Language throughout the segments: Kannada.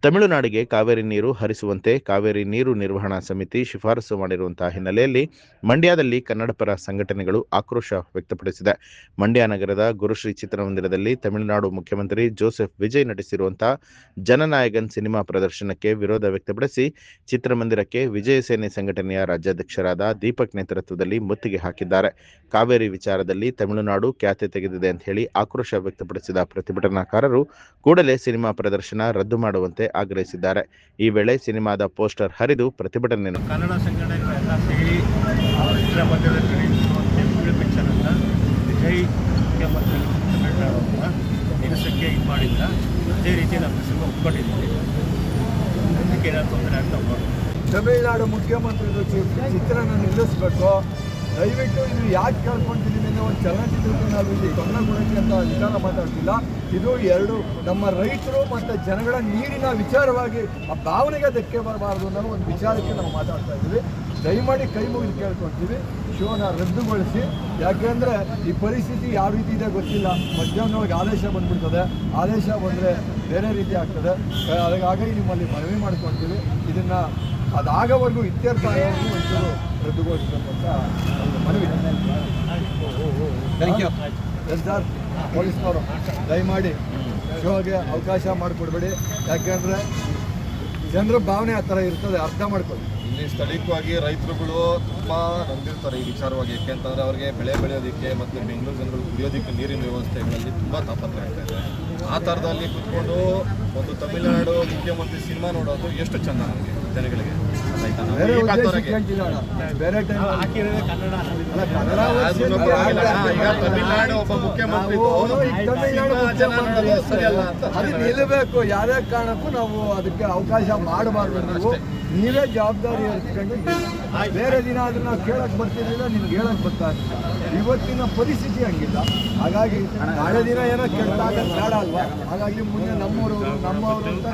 ತಮಿಳುನಾಡಿಗೆ ಕಾವೇರಿ ನೀರು ಹರಿಸುವಂತೆ ಕಾವೇರಿ ನೀರು ನಿರ್ವಹಣಾ ಸಮಿತಿ ಶಿಫಾರಸು ಮಾಡಿರುವಂತಹ ಹಿನ್ನೆಲೆಯಲ್ಲಿ ಮಂಡ್ಯದಲ್ಲಿ ಕನ್ನಡಪರ ಸಂಘಟನೆಗಳು ಆಕ್ರೋಶ ವ್ಯಕ್ತಪಡಿಸಿದೆ. ಮಂಡ್ಯ ನಗರದ ಗುರುಶ್ರೀ ಚಿತ್ರಮಂದಿರದಲ್ಲಿ ತಮಿಳುನಾಡು ಮುಖ್ಯಮಂತ್ರಿ ಜೋಸೆಫ್ ವಿಜಯ್ ನಟಿಸಿರುವಂತಹ ಜನನಾಯಕನ್ ಸಿನಿಮಾ ಪ್ರದರ್ಶನಕ್ಕೆ ವಿರೋಧ ವ್ಯಕ್ತಪಡಿಸಿ ಚಿತ್ರಮಂದಿರಕ್ಕೆ ವಿಜಯ ಸೇನೆ ಸಂಘಟನೆಯ ರಾಜ್ಯಾಧ್ಯಕ್ಷರಾದ ದೀಪಕ್ ನೇತೃತ್ವದಲ್ಲಿ ಮುತ್ತಿಗೆ ಹಾಕಿದ್ದಾರೆ. ಕಾವೇರಿ ವಿಚಾರದಲ್ಲಿ ತಮಿಳುನಾಡು ಖ್ಯಾತೆ ತೆಗೆದಿದೆ ಅಂತ ಹೇಳಿ ಆಕ್ರೋಶ ವ್ಯಕ್ತಪಡಿಸಿದ ಪ್ರತಿಭಟನಾಕಾರರು ಕೂಡಲೇ ಸಿನಿಮಾ ಪ್ರದರ್ಶನ ರದ್ದು ಮಾಡುವಂತೆ ಆಗ್ರಹಿಸಿದ್ದಾರೆ. ಈ ವೇಳೆ ಸಿನಿಮಾದ ಪೋಸ್ಟರ್ ಹರಿದು ಪ್ರತಿಭಟನೆ ಕನ್ನಡ ಸಂಘಟನೆಗಳೆಲ್ಲ ಸೇರಿ ಚಿತ್ರಮಂದಿರದಲ್ಲಿ ನಡೆಯುತ್ತಿರುವ ಪಿಕ್ಚರ್ ಅಂತ ವಿಜಯ್ ಮುಖ್ಯಮಂತ್ರಿ ತಮಿಳುನಾಡನ್ನ ನಿಲ್ಲಿಸಕ್ಕೆ ಇದು ಮಾಡಿಲ್ಲ. ಅದೇ ರೀತಿ ನಮ್ಮ ಹೆಸರು ಒಪ್ಕೊಂಡಿದ್ದೀವಿ. ಅದಕ್ಕೆ ಏನಾದ್ರು ತೊಂದರೆ ಆಗ್ತಾ ಹೋಗೋದು. ತಮಿಳುನಾಡು ಮುಖ್ಯಮಂತ್ರಿಗಳು ಚಿತ್ರನ ನಿಲ್ಲಿಸಬೇಕು. ದಯವಿಟ್ಟು ಇದು ಯಾಕೆ ಕೇಳ್ಕೊಳ್ತಿದ್ದೀವಿ ಅಂದರೆ ಒಂದು ಚಲನಚಿತ್ರಕ್ಕೆ ನಾವು ಇಲ್ಲಿ ಗಮನ ಕೊಡೋಕ್ಕೆ ಅಂತ ವಿಚಾರ ಮಾತಾಡ್ತಿಲ್ಲ. ಇದು ಎರಡು ನಮ್ಮ ರೈತರು ಮತ್ತು ಜನಗಳ ನೀರಿನ ವಿಚಾರವಾಗಿ ಆ ಭಾವನೆಗೆ ಧಕ್ಕೆ ಬರಬಾರ್ದು ಅನ್ನೋ ಒಂದು ವಿಚಾರಕ್ಕೆ ನಾವು ಮಾತಾಡ್ತಾ ಇದ್ದೀವಿ. ದಯಮಾಡಿ ಕೈ ಮುಗಿದು ಕೇಳ್ಕೊಳ್ತೀವಿ, ಶೋನ ರದ್ದುಗೊಳಿಸಿ. ಯಾಕೆಂದರೆ ಈ ಪರಿಸ್ಥಿತಿ ಯಾವ ರೀತಿ ಇದೆ ಗೊತ್ತಿಲ್ಲ. ಮಧ್ಯಾಹ್ನದೊಳಗೆ ಆದೇಶ ಬಂದ್ಬಿಡ್ತದೆ. ಆದೇಶ ಬಂದರೆ ಬೇರೆ ರೀತಿ ಆಗ್ತದೆ. ಹಾಗಾಗಿ ನಿಮ್ಮಲ್ಲಿ ಮನವಿ ಮಾಡ್ಕೊಳ್ತೀವಿ. ಇದನ್ನು ಅದಾಗವರೆಗೂ ಇತ್ಯರ್ಥ ಆಗೋವರೆಗೂ ಒಂಚೂರು ರದ್ದುಗೊಳಿಸಬೇಕಂತ ಮನವಿ. Thank you sir. ಪೊಲೀಸ್ನವರು ದಯಮಾಡಿ ಶೋಗೆ ಅವಕಾಶ ಮಾಡಿಕೊಡ್ಬೇಡಿ. ಯಾಕೆಂದರೆ ಜನರ ಭಾವನೆ ಆ ಥರ ಇರ್ತದೆ, ಅರ್ಥ ಮಾಡ್ಕೊಳ್ಳಿ. ಇಲ್ಲಿ ಸ್ಥಳೀಯವಾಗಿ ರೈತರುಗಳು ತುಂಬ ನೊಂದಿರ್ತಾರೆ ಈ ವಿಚಾರವಾಗಿ. ಯಾಕೆಂತಂದರೆ ಅವ್ರಿಗೆ ಬೆಳೆ ಬೆಳೆಯೋದಕ್ಕೆ ಮತ್ತು ಬೆಂಗಳೂರು ಜನಗಳು ಕುಡಿಯೋದಕ್ಕೆ ನೀರಿನ ವ್ಯವಸ್ಥೆಗಳಲ್ಲಿ ತುಂಬ ತಾಪತ್ರೆ ಆಗ್ತಾ ಇದೆ. ಆ ಥರದಲ್ಲಿ ಕುತ್ಕೊಂಡು ಒಂದು ತಮಿಳುನಾಡು ಮುಖ್ಯಮಂತ್ರಿ ಸಿನಿಮಾ ನೋಡೋದು ಎಷ್ಟು ಚೆಂದ ನಮಗೆ ಜನಗಳಿಗೆ. ಬೇರೆ ಟೈಮ್ ತಮಿಳುನಾಡು ಒಬ್ಬ ಮುಖ್ಯಮಂತ್ರಿ ಅದಕ್ಕೆ ನಿಲ್ಲಬೇಕು. ಯಾವುದೇ ಕಾರಣಕ್ಕೂ ನಾವು ಅದಕ್ಕೆ ಅವಕಾಶ ಮಾಡಬಾರ್ದು. ನೀವೇ ಜವಾಬ್ದಾರಿ ಎತ್ಕೊಂಡು ಬೇರೆ ದಿನ ಆದ್ರೂ ನಾವು ಕೇಳಕ್ಕೆ ಬರ್ತಿರ್ಲಿಲ್ಲ, ನಿಮ್ಗೆ ಹೇಳಕ್ಕೆ ಬರ್ತಾ ಇವತ್ತಿನ ಪರಿಸ್ಥಿತಿ ಹಂಗಿಲ್ಲ. ಹಾಗಾಗಿ ನಾಳೆ ದಿನ ಏನೋ ಕೆಟ್ಟಾಗ ಬೇಡ ಅಲ್ವಾ. ಹಾಗಾಗಿ ಮುಂದೆ ನಮ್ಮವರು ಅಂತ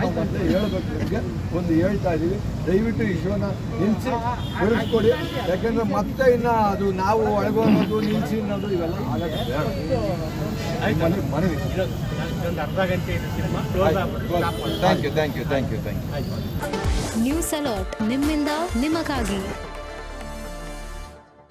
ನಾವು ಮತ್ತೆ ಹೇಳಬೇಕು. ನಿಮಗೆ ಒಂದು ಹೇಳ್ತಾ ಇದ್ದೀವಿ, ದಯವಿಟ್ಟು ಈ ಶೋನ ನಿಲ್ಲಿಸಿ ಬೆಳೆಸ್ಕೊಡಿ. ಯಾಕೆಂದರೆ ಮತ್ತೆ ಇನ್ನು ಅದು ನಾವು ಒಳಗೋದು ನಿಲ್ಲಿಸಿ ಅನ್ನೋದು ಇವೆಲ್ಲ ಆಗಕ್ಕೆ ಬೇಡ. ಮನವಿ. ಅರ್ಧ ಗಂಟೆ cinema. Thank you. News alert ನಿಮ್ಮಿಂದ ನಿಮಗಾಗಿ.